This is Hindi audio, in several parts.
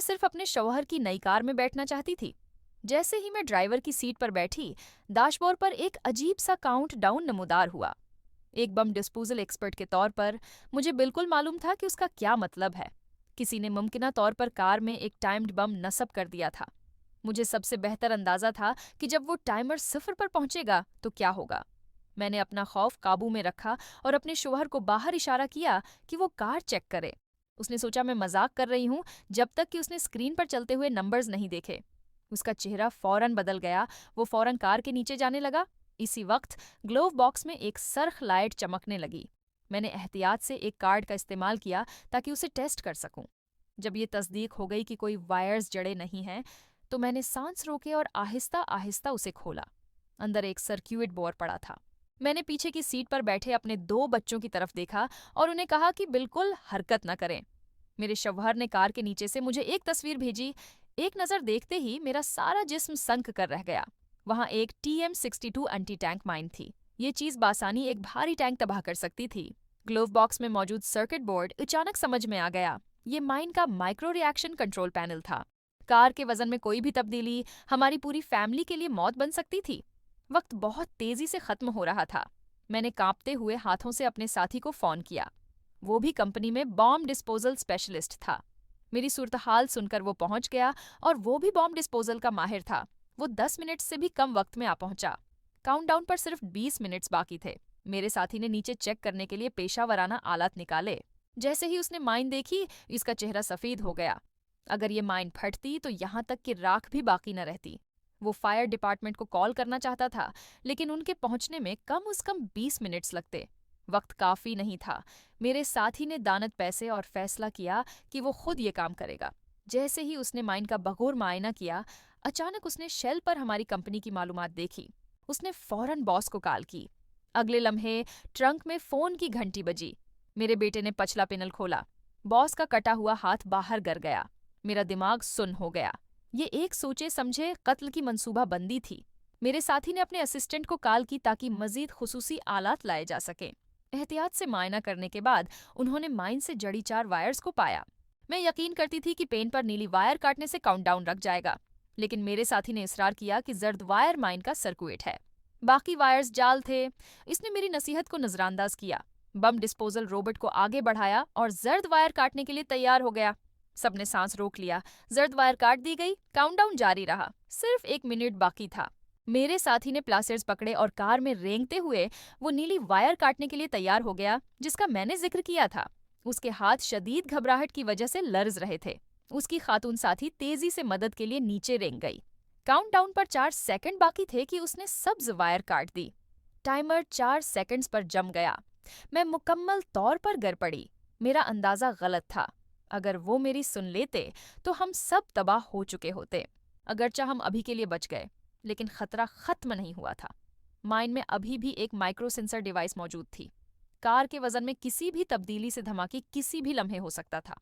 सिर्फ अपने शौहर की नई कार में बैठना चाहती थी। जैसे ही मैं ड्राइवर की सीट पर बैठी, डैशबोर्ड पर एक अजीब सा काउंट डाउन नमूदार हुआ। एक बम डिस्पोजल एक्सपर्ट के तौर पर मुझे बिल्कुल मालूम था कि उसका क्या मतलब है। किसी ने मुमकिना तौर पर कार में एक टाइम्ड बम नस्ब कर दिया था। मुझे सबसे बेहतर अंदाजा था कि जब वो टाइमर 0 पर पहुंचेगा तो क्या होगा। मैंने अपना खौफ काबू में रखा और अपने शोहर को बाहर इशारा किया कि वो कार चेक करे। उसने सोचा मैं मजाक कर रही हूं, जब तक कि उसने स्क्रीन पर चलते हुए नंबर्स नहीं देखे। उसका चेहरा फौरन बदल गया। वो फौरन कार के नीचे जाने लगा। इसी वक्त ग्लोव बॉक्स में एक सरख लाइट चमकने लगी। मैंने एहतियात से एक कार्ड का इस्तेमाल किया ताकि उसे टेस्ट कर सकूं। जब ये तस्दीक हो गई कि कोई वायर्स जड़े नहीं हैं, तो मैंने सांस रोके और आहिस्ता आहिस्ता उसे खोला। अंदर एक सर्किट बोर्ड पड़ा था। मैंने पीछे की सीट पर बैठे अपने 2 बच्चों की तरफ देखा और उन्हें कहा कि बिल्कुल हरकत न करें। मेरे शौहर ने कार के नीचे से मुझे एक तस्वीर भेजी। एक नज़र देखते ही मेरा सारा जिस्म संक कर रह गया। वहाँ एक TM-62 एंटी टैंक माइन थी। ये चीज़ बासानी एक भारी टैंक तबाह कर सकती थी। ग्लोव बॉक्स में मौजूद सर्किट बोर्ड अचानक समझ में आ गया। ये माइन का माइक्रो रिएक्शन कंट्रोल पैनल था। कार के वजन में कोई भी तब्दीली हमारी पूरी फैमिली के लिए मौत बन सकती थी। वक्त बहुत तेजी से खत्म हो रहा था। मैंने कांपते हुए हाथों से अपने साथी को फोन किया। वो भी कंपनी में बॉम्ब डिस्पोजल स्पेशलिस्ट था। मेरी सूरत हाल सुनकर वो पहुंच गया और वो भी बॉम्ब डिस्पोजल का माहिर था। वो 10 मिनट से भी कम वक्त में आ पहुंचा। काउंटडाउन पर सिर्फ 20 मिनट्स बाकी थे। मेरे साथी ने नीचे चेक करने के लिए पेशावराना आलात निकाले। जैसे ही उसने माइन देखी, इसका चेहरा सफेद हो गया। अगर ये माइन फटती तो यहाँ तक कि राख भी बाकी न रहती। वो फायर डिपार्टमेंट को कॉल करना चाहता था, लेकिन उनके पहुंचने में कम से कम 20 मिनट्स लगते। वक्त काफी नहीं था। मेरे साथी ने दानत पैसे और फैसला किया कि वो खुद ये काम करेगा। जैसे ही उसने माइन का बगौर मायना किया, अचानक उसने शेल पर हमारी कंपनी की मालूमात देखी। उसने फौरन बॉस को कॉल की। अगले लम्हे ट्रंक में फोन की घंटी बजी। मेरे बेटे ने पछला पैनल खोला। बॉस का कटा हुआ हाथ बाहर गिर गया। मेरा दिमाग सुन्न हो गया। ये एक सोचे समझे कत्ल की मंसूबा बंदी थी। मेरे साथी ने अपने असिस्टेंट को कॉल की ताकि मजीद खुसूसी आलात लाए जा सकें। एहतियात से मायना करने के बाद उन्होंने माइन से जड़ी 4 वायर्स को पाया। मैं यकीन करती थी कि पेन पर नीली वायर काटने से काउंटडाउन रख जाएगा, लेकिन मेरे साथी ने इसरार किया कि जर्द वायर माइन का सर्कुएट है। बाकी वायर्स जाल थे। इसने मेरी नसीहत को नजरअंदाज किया। बम डिस्पोजल रोबोट को आगे बढ़ाया और जर्द वायर काटने के लिए तैयार हो गया। सबने सांस रोक लिया। जर्द वायर काट दी गई। काउंटडाउन जारी रहा। सिर्फ 1 मिनट बाकी था। मेरे साथी ने प्लास्टर्स पकड़े और कार में रेंगते हुए वो नीली वायर काटने के लिए तैयार हो गया जिसका मैंने जिक्र किया था। उसके हाथ शदीद घबराहट की वजह से लर्ज रहे थे। उसकी खातून साथी तेजी से मदद के लिए नीचे रेंग गई। काउंटडाउन पर 4 सेकंड बाकी थे कि उसने सब्ज वायर काट दी। टाइमर 4 सेकंड्स पर जम गया। मैं मुकम्मल तौर पर गिर पड़ी। मेरा अंदाजा गलत था। अगर वो मेरी सुन लेते तो हम सब तबाह हो चुके होते। अगरचा हम अभी के लिए बच गए, लेकिन खतरा खत्म नहीं हुआ था। माइन में अभी भी एक माइक्रो सेंसर डिवाइस मौजूद थी। कार के वजन में किसी भी तब्दीली से धमाके किसी भी लम्हे हो सकता था।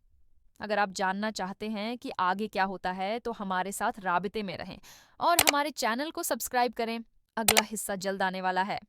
अगर आप जानना चाहते हैं कि आगे क्या होता है तो हमारे साथ राबिते में रहें और हमारे चैनल को सब्सक्राइब करें। अगला हिस्सा जल्द आने वाला है।